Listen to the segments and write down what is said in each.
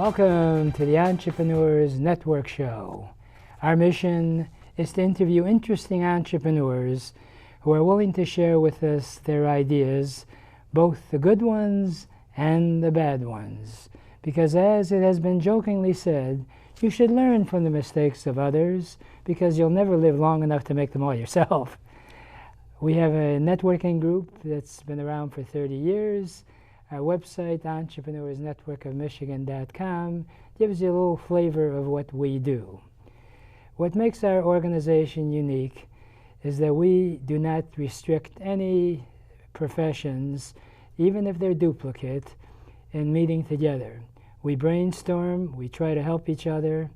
Welcome to the Entrepreneurs Network Show. Our mission is to interview interesting entrepreneurs who are willing to share with us their ideas, both the good ones and the bad ones. Because as it has been jokingly said, you should learn from the mistakes of others because you'll never live long enough to make them all yourself. We have a networking group that's been around for 30 years. Our website, entrepreneursnetworkofmichigan.com, gives you a little flavor of what we do. What makes our organization unique is that we do not restrict any professions, even if they're duplicate, in meeting together. We brainstorm, we try to help each other,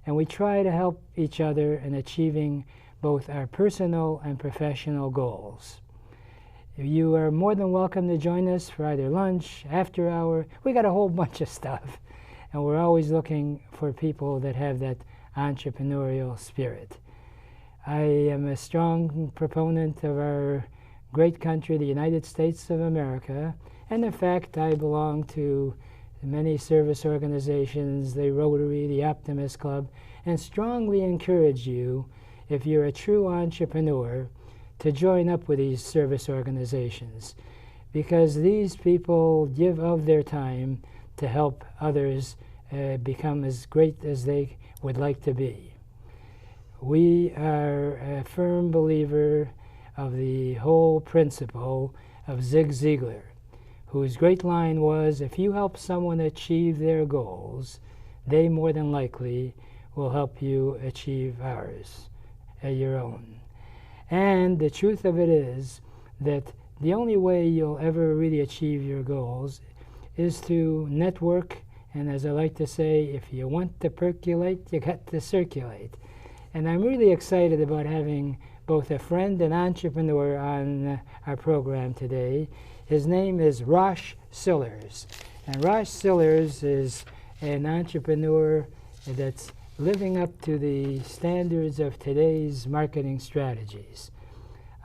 and we try to help each other in achieving both our personal and professional goals. You are more than welcome to join us for either lunch, after hour. We got a whole bunch of stuff, and we're always looking for people that have that entrepreneurial spirit. I am a strong proponent of our great country, the United States of America, and in fact I belong to many service organizations, the Rotary, the Optimist Club, and strongly encourage you, if you're a true entrepreneur, to join up with these service organizations, because these people give of their time to help others become as great as they would like to be. We are a firm believer of the whole principle of Zig Ziglar, whose great line was, if you help someone achieve their goals, they more than likely will help you achieve your own. And the truth of it is that the only way you'll ever really achieve your goals is to network, and as I like to say, if you want to percolate, you got to circulate. And I'm really excited about having both a friend and entrepreneur on our program today. His name is Rosh Sillars. And Rosh Sillars is an entrepreneur that's living up to the standards of today's marketing strategies.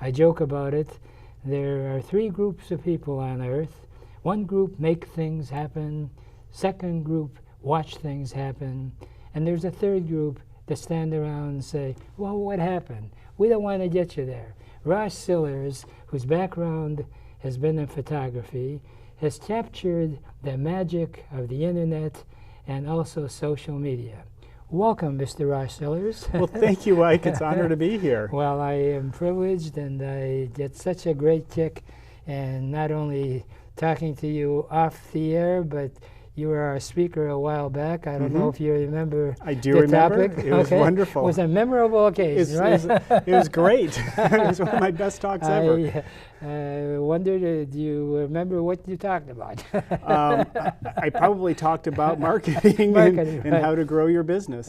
I joke about it. There are three groups of people on earth. One group make things happen, second group watch things happen, and there's a third group that stand around and say, well, what happened? We don't want to get you there. Rosh Sillars, whose background has been in photography, has captured the magic of the internet and also social media. Welcome, Mr. Rosh Sillars. Well, thank you, Ike. It's an honor to be here. Well, I am privileged, and I get such a great kick, and not only talking to you off the air, but you were our speaker a while back. I don't know if you remember. I do remember. Topic. It was wonderful. It was a memorable occasion, right? It was great. It was one of my best talks ever. I wondered, do you remember what you talked about? I probably talked about marketing and how to grow your business.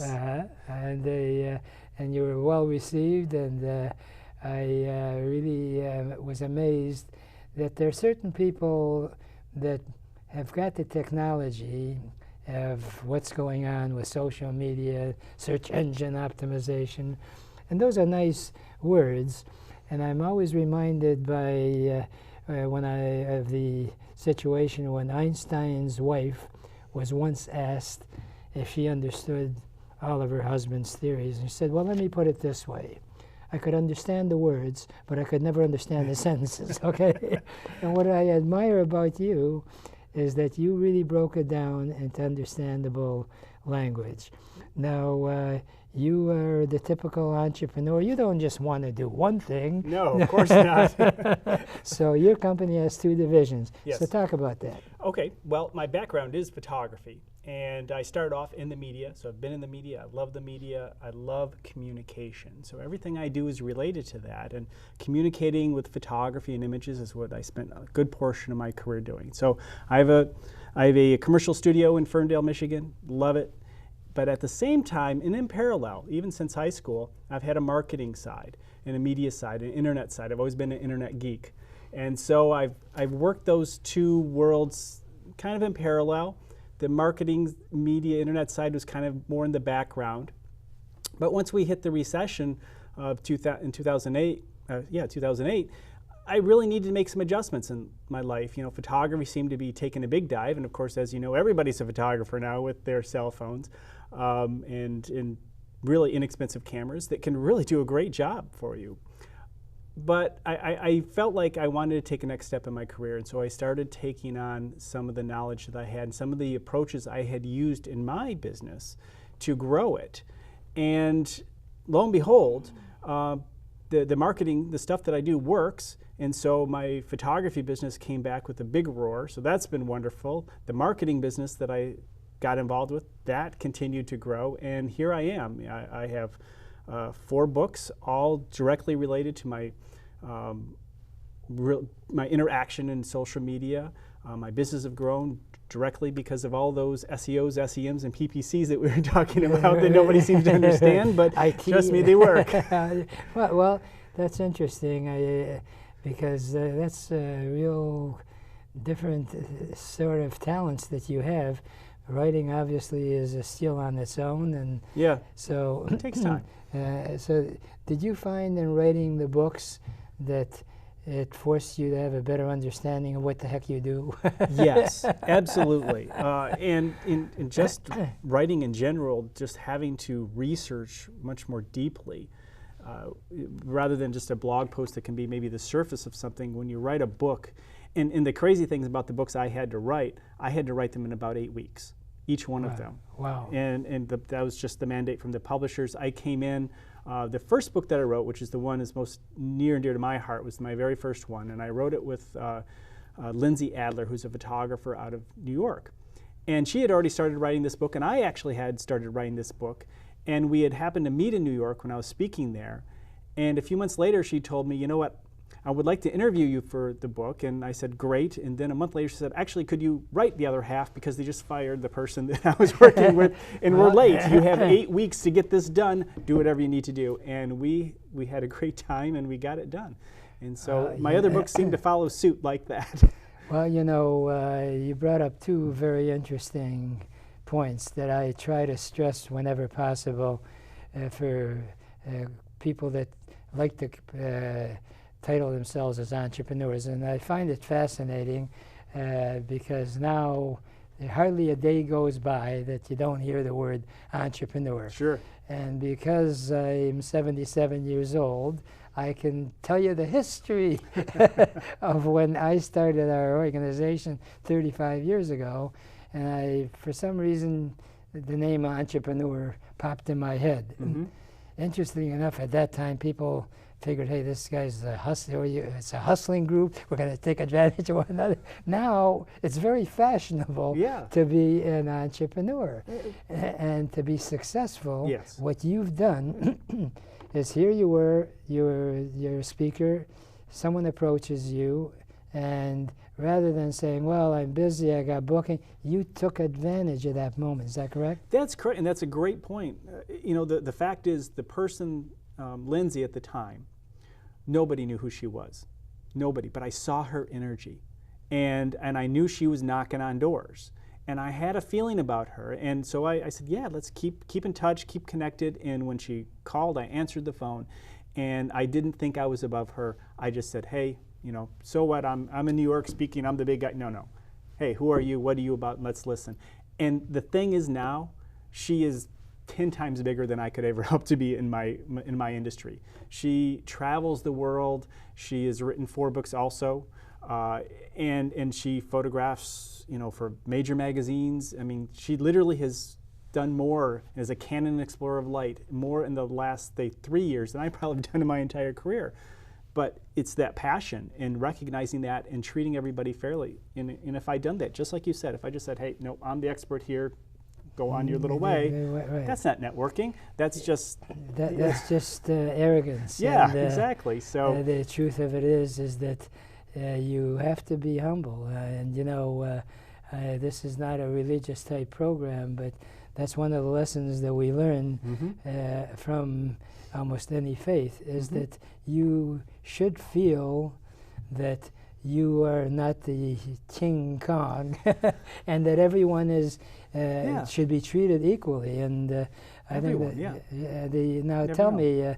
And you were well received, and I really was amazed that there are certain people that have got the technology of what's going on with social media, search engine optimization, and those are nice words. And I'm always reminded by of the situation when Einstein's wife was once asked if she understood all of her husband's theories, and she said, well, let me put it this way. I could understand the words, but I could never understand the sentences, okay? And what I admire about you is that you really broke it down into understandable language. Now, you are the typical entrepreneur. You don't just want to do one thing. No, of course not. So your company has two divisions. Yes. So talk about that. Okay, well, my background is photography, and I started off in the media. So I've been in the media. I love the media. I love communication. So everything I do is related to that, and communicating with photography and images is what I spent a good portion of my career doing. So I have a commercial studio in Ferndale, Michigan. Love it. But at the same time, and in parallel, even since high school, I've had a marketing side and a media side, an internet side. I've always been an internet geek. And so I've worked those two worlds kind of in parallel. The marketing, media, internet side was kind of more in the background. But once we hit the recession of in 2008, I really needed to make some adjustments in my life. You know, photography seemed to be taking a big dive, and of course, as you know, everybody's a photographer now with their cell phones and really inexpensive cameras that can really do a great job for you. But I felt like I wanted to take a next step in my career, and so I started taking on some of the knowledge that I had and some of the approaches I had used in my business to grow it. And lo and behold, the marketing, the stuff that I do works, and so my photography business came back with a big roar, so that's been wonderful. The marketing business that I got involved with, that continued to grow, and here I am. I have 4 books, all directly related to my my interaction in social media. My business have grown directly because of all those SEOs, SEMs, and PPCs that we were talking about that nobody seems to understand, but trust me, they work. well, that's interesting because that's a real different sort of talents that you have. Writing obviously is a skill on its own, and so it takes time. So did you find in writing the books that it forced you to have a better understanding of what the heck you do? Yes, absolutely. And in just writing in general, just having to research much more deeply, rather than just a blog post that can be maybe the surface of something. When you write a book, and the crazy things about the books I had to write them in about 8 weeks, each one of them. Wow. And that was just the mandate from the publishers. I came in, the first book that I wrote, which is the one that's most near and dear to my heart, was my very first one, and I wrote it with Lindsey, who's a photographer out of New York. And she had already started writing this book, and I actually had started writing this book, and we had happened to meet in New York when I was speaking there. And a few months later, she told me, you know what, I would like to interview you for the book. And I said, great. And then a month later, she said, actually, could you write the other half, because they just fired the person that I was working with, and we're late. You have 8 weeks to get this done. Do whatever you need to do. And we had a great time, and we got it done. And so my other books seem to follow suit like that. Well, you know, you brought up 2 very interesting points that I try to stress whenever possible for people that like to title themselves as entrepreneurs. And I find it fascinating because now hardly a day goes by that you don't hear the word entrepreneur. Sure. And because I'm 77 years old, I can tell you the history of when I started our organization 35 years ago. And for some reason, the name entrepreneur popped in my head. Mm-hmm. Interestingly enough, at that time, people figured, hey, this guy's a hustler. It's a hustling group. We're going to take advantage of one another. Now, it's very fashionable to be an entrepreneur and to be successful. Yes. What you've done is here you were, you're a speaker, someone approaches you, and rather than saying, well, I'm busy, I got booking, you took advantage of that moment. Is that correct? That's correct, and that's a great point. You know, the fact is, the person, Lindsey at the time, nobody knew who she was. Nobody, but I saw her energy, and I knew she was knocking on doors. And I had a feeling about her, and so I said, yeah, let's keep in touch, keep connected. And when she called, I answered the phone, and I didn't think I was above her. I just said, hey, you know, so what? I'm in New York speaking. I'm the big guy. No. Hey, who are you? What are you about? Let's listen. And the thing is, now she is 10 times bigger than I could ever hope to be in my industry. She travels the world. She has written 4 books also, and she photographs, you know, for major magazines. I mean, she literally has done more as a Canon Explorer of Light, more in the last 3 years than I probably have done in my entire career. But it's that passion and recognizing that and treating everybody fairly. And if I'd done that, just like you said, if I just said, hey, no, I'm the expert here, go on your little way, right. That's not networking. That's just... That's just arrogance. Yeah, and, exactly. So the truth of it is that you have to be humble. And, you know, this is not a religious type program, but that's one of the lessons that we learn from almost any faith, is that you should feel that you are not the King Kong, and that everyone is should be treated equally. And I think that now tell me,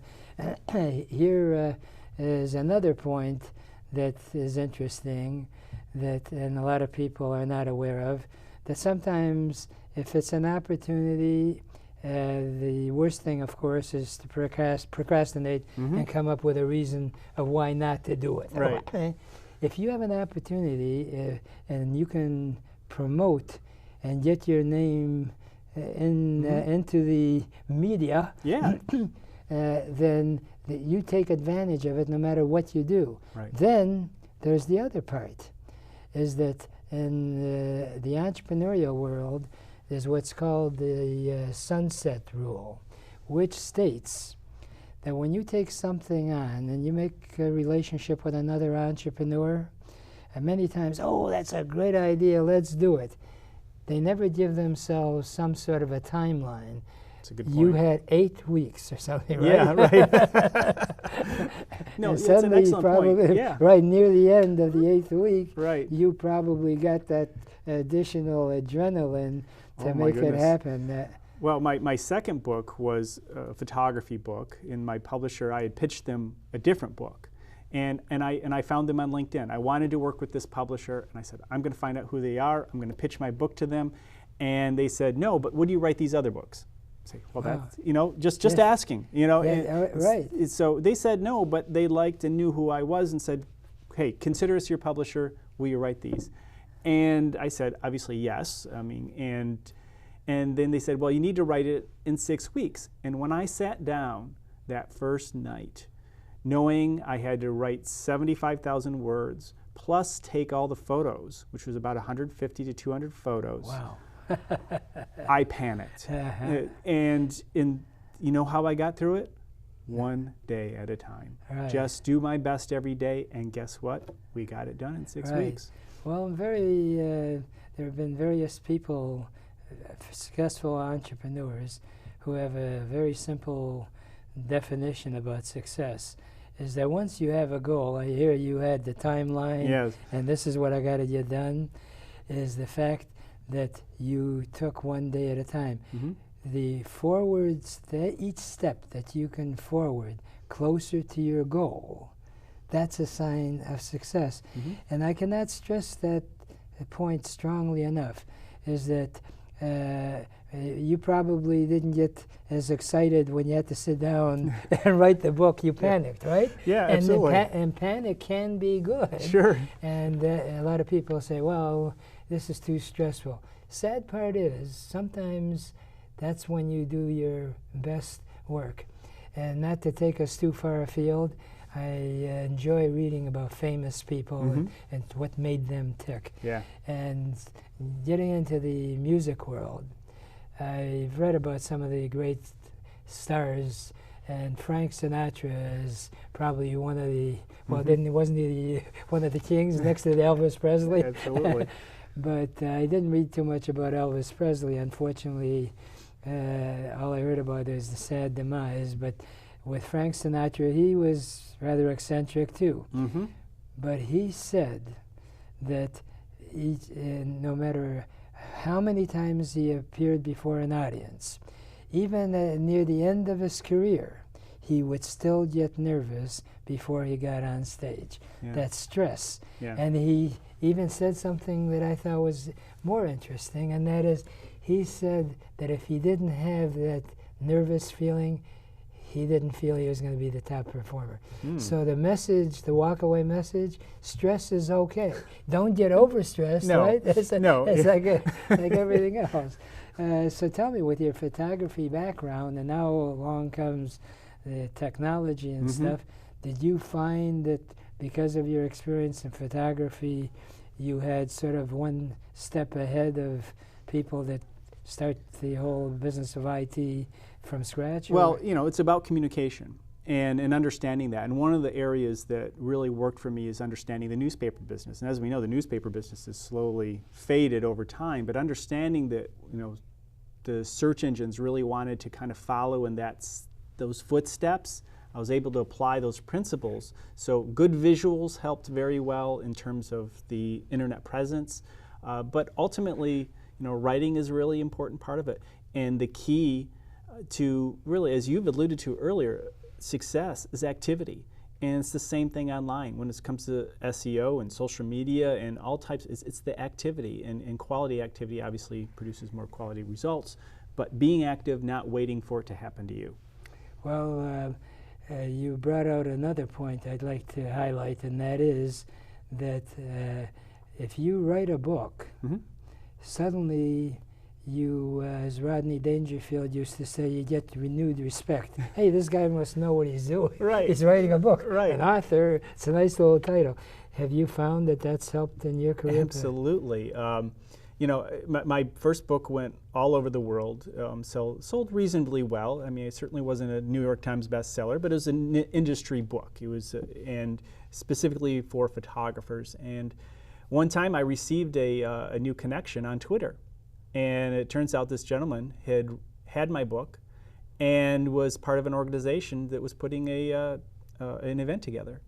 here is another point that is interesting, and a lot of people are not aware of, that sometimes if it's an opportunity, the worst thing, of course, is to procrastinate and come up with a reason of why not to do it. Right. If you have an opportunity and you can promote and get your name into the media, then you take advantage of it no matter what you do. Right. Then there's the other part, is that in the entrepreneurial world, there's what's called the sunset rule, which states that when you take something on and you make a relationship with another entrepreneur, and many times, oh, that's a great idea, let's do it. They never give themselves some sort of a timeline. That's a good point. You had 8 weeks or something, right? Yeah, right. No, it's an excellent point. Yeah. Right near the end of the 8th week, right. You probably got that additional adrenaline to make it happen. Well, my second book was a photography book. In my publisher, I had pitched them a different book. And I found them on LinkedIn. I wanted to work with this publisher, and I said, I'm going to find out who they are. I'm going to pitch my book to them. And they said, no, but would you write these other books? I say, well, that's, just asking, right. So they said no, but they liked and knew who I was and said, hey, consider us your publisher. Will you write these? And I said, obviously, yes. I mean, and then they said, well, you need to write it in 6 weeks. And when I sat down that first night, knowing I had to write 75,000 words, plus take all the photos, which was about 150 to 200 photos. Wow. I panicked. And you know how I got through it? One day at a time. Right. Just do my best every day, and guess what? We got it done in 6 weeks. Well, there have been various people, successful entrepreneurs, who have a very simple definition about success, is that once you have a goal, I hear you had the timeline, yes, and this is what I got to get done, is the fact that you took one day at a time. The forwards, each step that you can forward closer to your goal, that's a sign of success. And I cannot stress that point strongly enough, is that you probably didn't get as excited when you had to sit down and write the book. You panicked, right? Yeah, and absolutely. And panic can be good. Sure. And a lot of people say, well, this is too stressful. Sad part is, sometimes that's when you do your best work. And not to take us too far afield, I enjoy reading about famous people and what made them tick. Yeah. And getting into the music world, I've read about some of the great stars, and Frank Sinatra is probably one of the, well, wasn't he one of the kings next to Elvis Presley? Absolutely. But I didn't read too much about Elvis Presley, unfortunately. All I heard about is the sad demise. But with Frank Sinatra, he was rather eccentric too. But he said that no matter how many times he appeared before an audience, even near the end of his career, he would still get nervous before he got on stage. Yeah. That stress. Yeah. And he even said something that I thought was more interesting, and that is, he said that if he didn't have that nervous feeling, he didn't feel he was going to be the top performer. So the message, the walkaway message, stress is okay. Don't get overstressed, right? It's like everything else. So tell me, with your photography background, and now along comes the technology and stuff, did you find that because of your experience in photography, you had sort of one step ahead of people that start the whole business of IT from scratch? Well, it's about communication and understanding that. And one of the areas that really worked for me is understanding the newspaper business. And as we know, the newspaper business has slowly faded over time, but understanding that, the search engines really wanted to kind of follow in those footsteps, I was able to apply those principles. So good visuals helped very well in terms of the internet presence, but ultimately, writing is a really important part of it. And the key to really, as you've alluded to earlier, success is activity. And it's the same thing online when it comes to SEO and social media and all types. It's the activity, and quality activity obviously produces more quality results, but being active, not waiting for it to happen to you. Well, you brought out another point I'd like to highlight, and that is that if you write a book, suddenly you, as Rodney Dangerfield used to say, you get renewed respect. Hey, this guy must know what he's doing. Right. He's writing a book. Right. An author, it's a nice little title. Have you found that that's helped in your career? Absolutely. You know, my first book went all over the world, sold reasonably well. I mean, it certainly wasn't a New York Times bestseller, but it was an industry book. It was, and specifically for photographers. And one time I received a new connection on Twitter. And it turns out this gentleman had my book and was part of an organization that was putting an event together.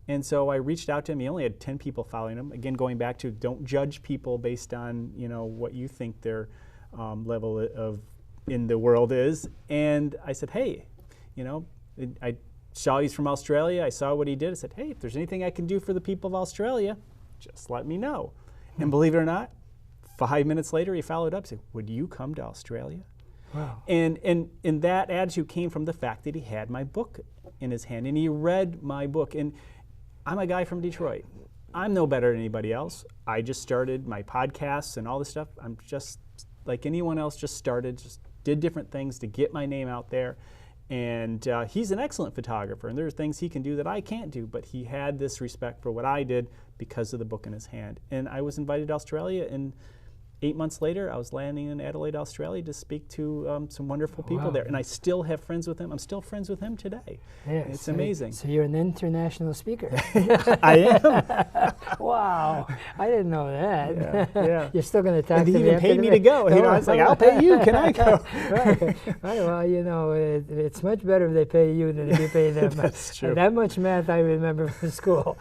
And so I reached out to him. He only had 10 people following him. Again, going back to don't judge people based on, you know, what you think their level of in the world is. And I said, hey, you know, I saw he's from Australia. I saw what he did. I said, hey, if there's anything I can do for the people of Australia, just let me know. And believe it or not, 5 minutes later, he followed up and said, would you come to Australia? Wow. And that attitude came from the fact that he had my book in his hand, and he read my book. And I'm a guy from Detroit. I'm no better than anybody else. I just started my podcasts and all this stuff. I'm just like anyone else, just did different things to get my name out there. And he's an excellent photographer, and there are things he can do that I can't do, but he had this respect for what I did because of the book in his hand. And I was invited to Australia, and 8 months later, I was landing in Adelaide, Australia to speak to some wonderful people there. And I still have friends with him. I'm still friends with him today. Yes, it's amazing. So you're an international speaker. I am. Wow. I didn't know that. Yeah. You're still going to talk and to me he even paid me to go. You know, I was like, I'll pay you. Can I go? Right. Well, you know, it's much better if they pay you than if you pay them. That's true. That much math I remember from school.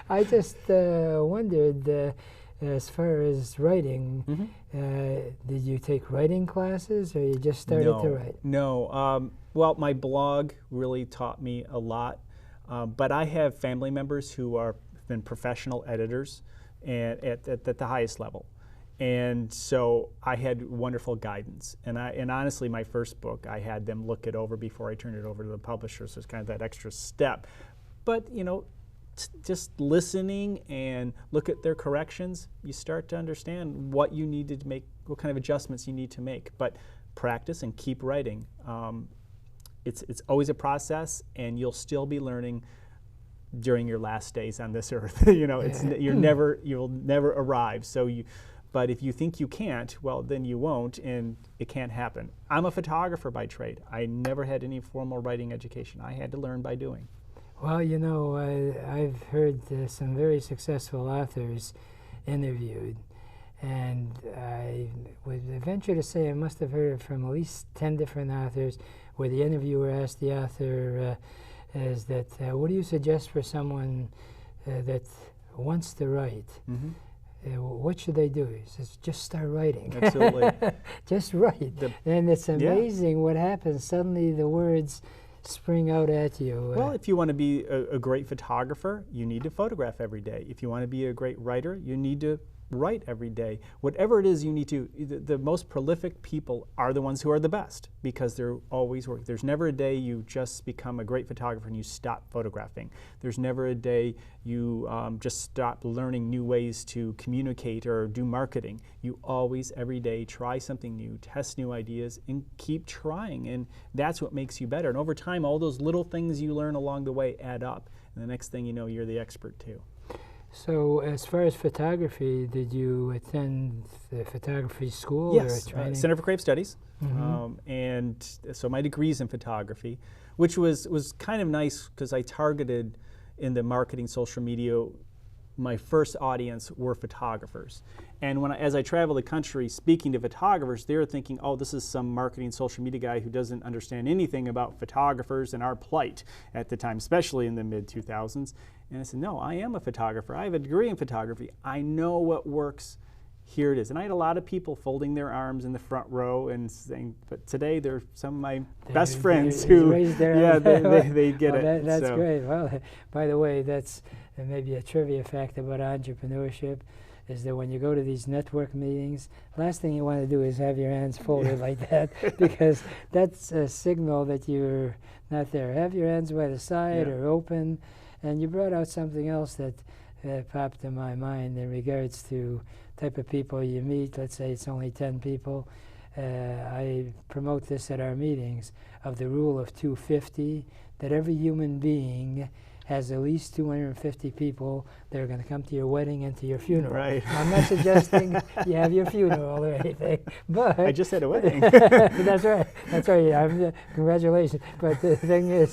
I just wondered, as far as writing, did you take writing classes, or you just started to write? No. Well, my blog really taught me a lot, but I have family members who have been professional editors and at the highest level. And so I had wonderful guidance. And honestly, my first book, I had them look it over before I turned it over to the publisher, so it's kind of that extra step. But, you know, just listening and look at their corrections, you start to understand what you need to make, what kind of adjustments you need to make. But practice and keep writing. It's always a process, and you'll still be learning during your last days on this earth. You know, you'll never arrive. So but if you think you can't, well, then you won't, and it can't happen. I'm a photographer by trade. I never had any formal writing education. I had to learn by doing. Well, you know, I've heard some very successful authors interviewed, and I would venture to say I must have heard from at least 10 different authors where the interviewer asked the author is that, what do you suggest for someone that wants to write? What should they do? He says, just start writing. Absolutely. Just write. And it's amazing what happens. Suddenly the words spring out at you. Well, if you want to be a great photographer, you need to photograph every day. If you want to be a great writer, you need to write every day. Whatever it is you need to, the most prolific people are the ones who are the best, because they're always working. There's never a day you just become a great photographer and you stop photographing. There's never a day you just stop learning new ways to communicate or do marketing. You always, every day, try something new, test new ideas, and keep trying. And that's what makes you better. And over time, all those little things you learn along the way add up. And the next thing you know, you're the expert too. So, as far as photography, did you attend the photography school? Yes, or training? Center for Creative Studies. And so my degree's in photography, which was kind of nice because I targeted in the marketing social media, my first audience were photographers. And as I travel the country speaking to photographers, they're thinking, oh, this is some marketing social media guy who doesn't understand anything about photographers and our plight at the time, especially in the mid-2000s. And I said, no, I am a photographer. I have a degree in photography. I know what works here it is. And I had a lot of people folding their arms in the front row and saying, but today they're some of my best friends who, they get it. That's great. Well, by the way, that's maybe a trivia fact about entrepreneurship, is that when you go to these network meetings, last thing you want to do is have your hands folded like that, because that's a signal that you're not there. Have your hands by the side or open. And you brought out something else that popped in my mind in regards to type of people you meet. Let's say it's only 10 people. I promote this at our meetings, of the rule of 250, that every human being has at least 250 people that are going to come to your wedding and to your funeral. Right. I'm not suggesting you have your funeral or anything, but I just had a wedding. That's right. That's right. Congratulations. But the thing is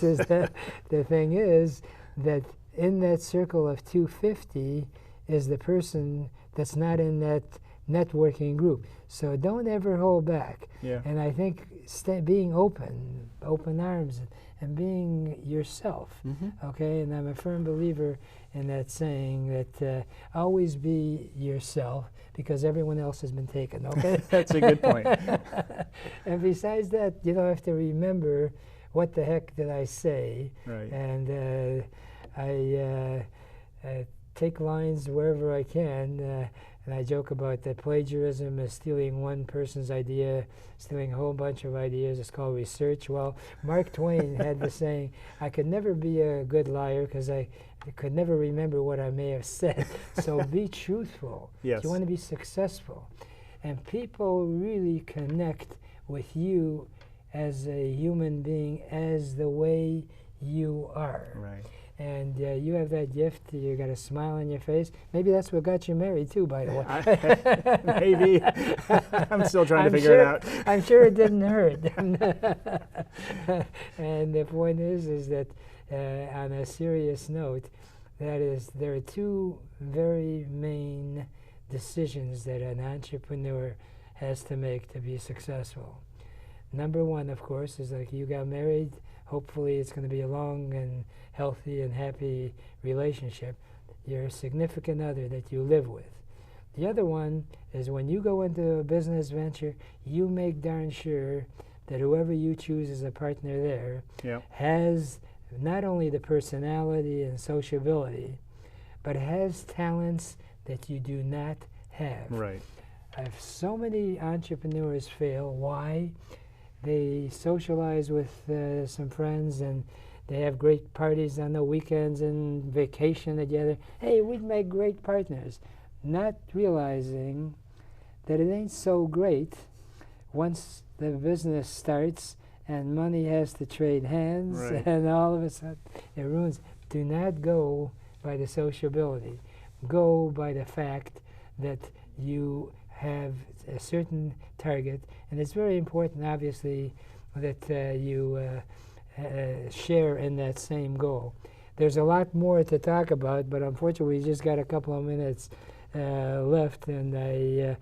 that in that circle of 250 is the person that's not in that networking group. So don't ever hold back. Yeah. And I think being open arms, and being yourself, okay? And I'm a firm believer in that saying that always be yourself, because everyone else has been taken, okay? That's a good point. And besides that, you don't have to remember what the heck did I say. Right. And I take lines wherever I can, and I joke about that plagiarism is stealing one person's idea, stealing a whole bunch of ideas. It's called research. Well, Mark Twain had the saying, I could never be a good liar because I could never remember what I may have said. So be truthful. Yes. If you want to be successful. And people really connect with you as a human being, as the way you are. Right. And you have that gift. You got a smile on your face. Maybe that's what got you married too, by the way. Maybe. I'm still trying to figure it out. I'm sure it didn't hurt. And the point is that on a serious note, there are two very main decisions that an entrepreneur has to make to be successful. Number one, of course, is like you got married. Hopefully it's going to be a long and healthy and happy relationship. Your significant other that you live with. The other one is when you go into a business venture, you make darn sure that whoever you choose as a partner there has not only the personality and sociability, but has talents that you do not have. Right. I have so many entrepreneurs fail. Why? They socialize with some friends, and they have great parties on the weekends and vacation together. Hey, we'd make great partners. Not realizing that it ain't so great once the business starts and money has to trade hands, and all of a sudden it ruins. Do not go by the sociability. Go by the fact that you have a certain target, and it's very important, obviously, that you share in that same goal. There's a lot more to talk about, but unfortunately we just got a couple of minutes left, and I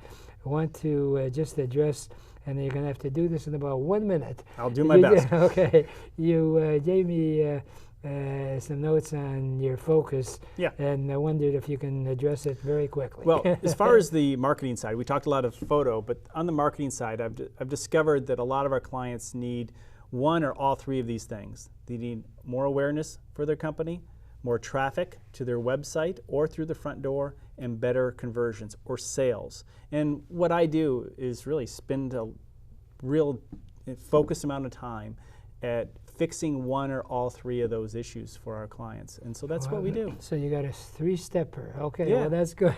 want to just address, and you're going to have to do this in about 1 minute. I'll do my best. Okay. You gave me some notes on your focus, and I wondered if you can address it very quickly. Well, as far as the marketing side, we talked a lot of photo, but on the marketing side, I've discovered that a lot of our clients need one or all three of these things. They need more awareness for their company, more traffic to their website or through the front door, and better conversions or sales. And what I do is really spend a real focused amount of time at fixing one or all three of those issues for our clients. And so that's what we do. So you got a three-stepper. Okay, well, that's good.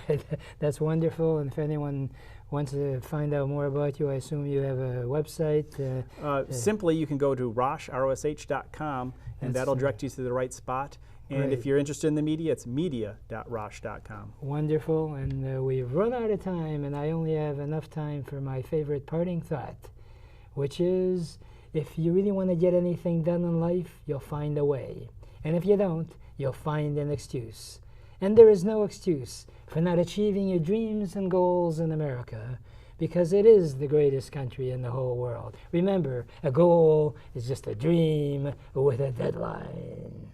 That's wonderful. And if anyone wants to find out more about you, I assume you have a website? Simply, you can go to rosh.com, and that'll direct you to the right spot. And if you're interested in the media, it's media.rosh.com. Wonderful. And we've run out of time, and I only have enough time for my favorite parting thought, which is, if you really want to get anything done in life, you'll find a way. And if you don't, you'll find an excuse. And there is no excuse for not achieving your dreams and goals in America, because it is the greatest country in the whole world. Remember, a goal is just a dream with a deadline.